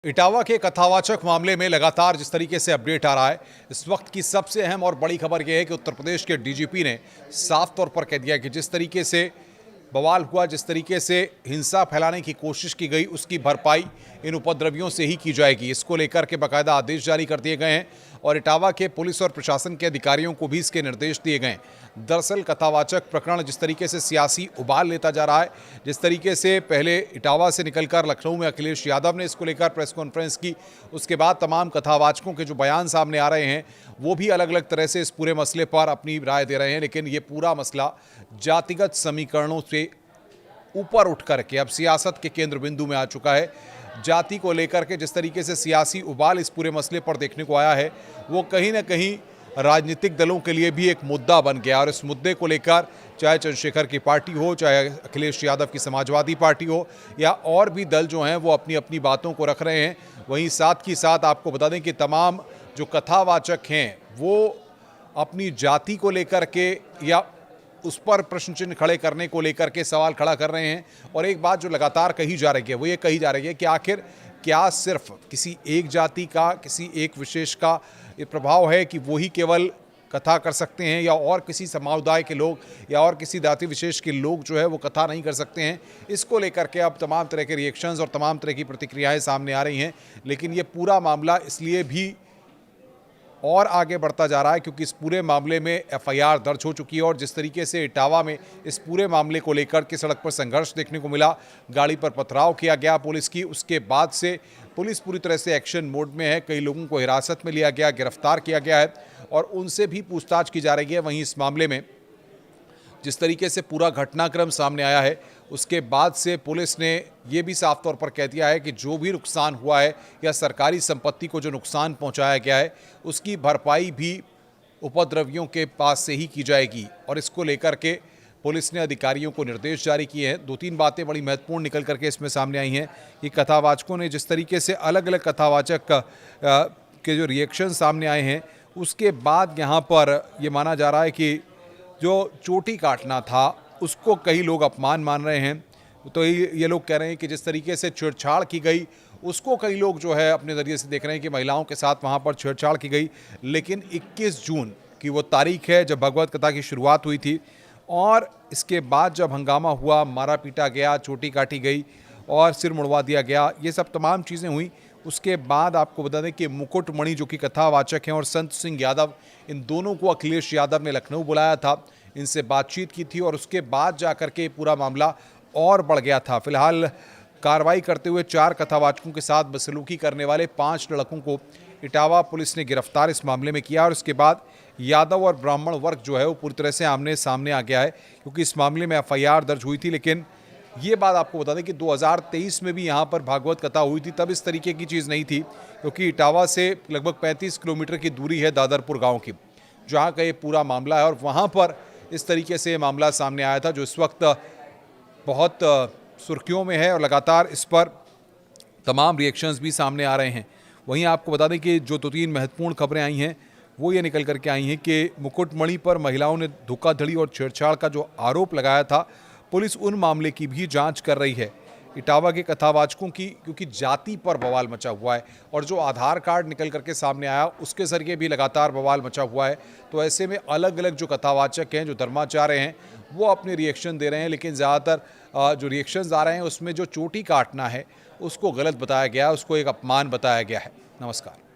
इटावा के कथावाचक मामले में लगातार जिस तरीके से अपडेट आ रहा है, इस वक्त की सबसे अहम और बड़ी खबर यह है कि उत्तर प्रदेश के डीजीपी ने साफ तौर पर कह दिया कि जिस तरीके से बवाल हुआ, जिस तरीके से हिंसा फैलाने की कोशिश की गई, उसकी भरपाई इन उपद्रवियों से ही की जाएगी। इसको लेकर के बाकायदा आदेश जारी कर दिए गए हैं और इटावा के पुलिस और प्रशासन के अधिकारियों को भी इसके निर्देश दिए गए हैं। दरअसल कथावाचक प्रकरण जिस तरीके से सियासी उबाल लेता जा रहा है, जिस तरीके से पहले इटावा से निकलकर लखनऊ में अखिलेश यादव ने इसको लेकर प्रेस कॉन्फ्रेंस की, उसके बाद तमाम कथावाचकों के जो बयान सामने आ रहे हैं वो भी अलग अलग तरह से इस पूरे मसले पर अपनी राय दे रहे हैं। लेकिन ये पूरा मसला जातिगत समीकरणों से ऊपर उठ करके अब सियासत के केंद्र बिंदु में आ चुका है। जाति को लेकर के जिस तरीके से सियासी उबाल इस पूरे मसले पर देखने को आया है, वो कहीं ना कहीं राजनीतिक दलों के लिए भी एक मुद्दा बन गया और इस मुद्दे को लेकर चाहे चंद्रशेखर की पार्टी हो, चाहे अखिलेश यादव की समाजवादी पार्टी हो या और भी दल जो हैं वो अपनी अपनी बातों को रख रहे हैं। वहीं साथ ही साथ आपको बता दें कि तमाम जो कथावाचक हैं वो अपनी जाति को लेकर के या उस पर प्रश्न चिन्ह खड़े करने को लेकर के सवाल खड़ा कर रहे हैं। और एक बात जो लगातार कही जा रही है वो ये कही जा रही है कि आखिर क्या सिर्फ किसी एक जाति का, किसी एक विशेष का ये प्रभाव है कि वही केवल कथा कर सकते हैं या और किसी समुदाय के लोग या और किसी जाति विशेष के लोग जो है वो कथा नहीं कर सकते हैं। इसको लेकर के अब तमाम तरह के रिएक्शंस और तमाम तरह की प्रतिक्रियाएं सामने आ रही हैं। लेकिन ये पूरा मामला इसलिए भी और आगे बढ़ता जा रहा है क्योंकि इस पूरे मामले में एफआईआर दर्ज हो चुकी है और जिस तरीके से इटावा में इस पूरे मामले को लेकर के सड़क पर संघर्ष देखने को मिला, गाड़ी पर पथराव किया गया पुलिस की, उसके बाद से पुलिस पूरी तरह से एक्शन मोड में है। कई लोगों को हिरासत में लिया गया, गिरफ्तार किया गया है और उनसे भी पूछताछ की जा रही है। वहीं इस मामले में जिस तरीके से पूरा घटनाक्रम सामने आया है उसके बाद से पुलिस ने ये भी साफ तौर पर कह दिया है कि जो भी नुकसान हुआ है या सरकारी संपत्ति को जो नुकसान पहुंचाया गया है उसकी भरपाई भी उपद्रवियों के पास से ही की जाएगी। और इसको लेकर के पुलिस ने अधिकारियों को निर्देश जारी किए हैं। दो तीन बातें बड़ी महत्वपूर्ण निकल करके इसमें सामने आई हैं कि कथावाचकों ने जिस तरीके से अलग अलग कथावाचक के जो रिएक्शन सामने आए हैं उसके बाद यहाँ पर ये माना जा रहा है कि जो चोटी काटना था उसको कई लोग अपमान मान रहे हैं। तो ये लोग कह रहे हैं कि जिस तरीके से छेड़छाड़ की गई उसको कई लोग जो है अपने ज़रिए से देख रहे हैं कि महिलाओं के साथ वहाँ पर छेड़छाड़ की गई। लेकिन 21 जून की वो तारीख है जब भगवत कथा की शुरुआत हुई थी और इसके बाद जब हंगामा हुआ, मारा पीटा गया, चोटी काटी गई और सिर मुड़वा दिया गया, ये सब तमाम चीज़ें हुई। उसके बाद आपको बता दें कि मुकुटमणि जो कि कथावाचक हैं और संत सिंह यादव, इन दोनों को अखिलेश यादव ने लखनऊ बुलाया था, इनसे बातचीत की थी और उसके बाद जाकर के पूरा मामला और बढ़ गया था। फिलहाल कार्रवाई करते हुए 4 कथावाचकों के साथ बदसलूकी करने वाले 5 लड़कों को इटावा पुलिस ने गिरफ्तार इस मामले में किया और उसके बाद यादव और ब्राह्मण वर्ग जो है वो पूरी तरह से आमने सामने आ गया है क्योंकि इस मामले में एफआईआर दर्ज हुई थी। लेकिन ये बात आपको बता दें कि 2023 में भी यहाँ पर भागवत कथा हुई थी, तब इस तरीके की चीज़ नहीं थी क्योंकि इटावा से लगभग 35 किलोमीटर की दूरी है दादरपुर गांव की, जहाँ का ये पूरा मामला है और वहाँ पर इस तरीके से मामला सामने आया था जो इस वक्त बहुत सुर्खियों में है और लगातार इस पर तमाम रिएक्शंस भी सामने आ रहे हैं। वहीं आपको बता दें कि जो 2-3 महत्वपूर्ण खबरें आई हैं वो ये निकल करके आई हैं कि मुकुटमणि पर महिलाओं ने धोखाधड़ी और छेड़छाड़ का जो आरोप लगाया था, पुलिस उन मामले की भी जांच कर रही है। इटावा के कथावाचकों की क्योंकि जाति पर बवाल मचा हुआ है और जो आधार कार्ड निकल करके सामने आया उसके जरिए भी लगातार बवाल मचा हुआ है, तो ऐसे में अलग अलग जो कथावाचक हैं, जो धर्माचार्य हैं, वो अपने रिएक्शन दे रहे हैं। लेकिन ज़्यादातर जो रिएक्शंस आ रहे हैं उसमें जो चोटी काटना है उसको गलत बताया गया है, उसको एक अपमान बताया गया है। नमस्कार।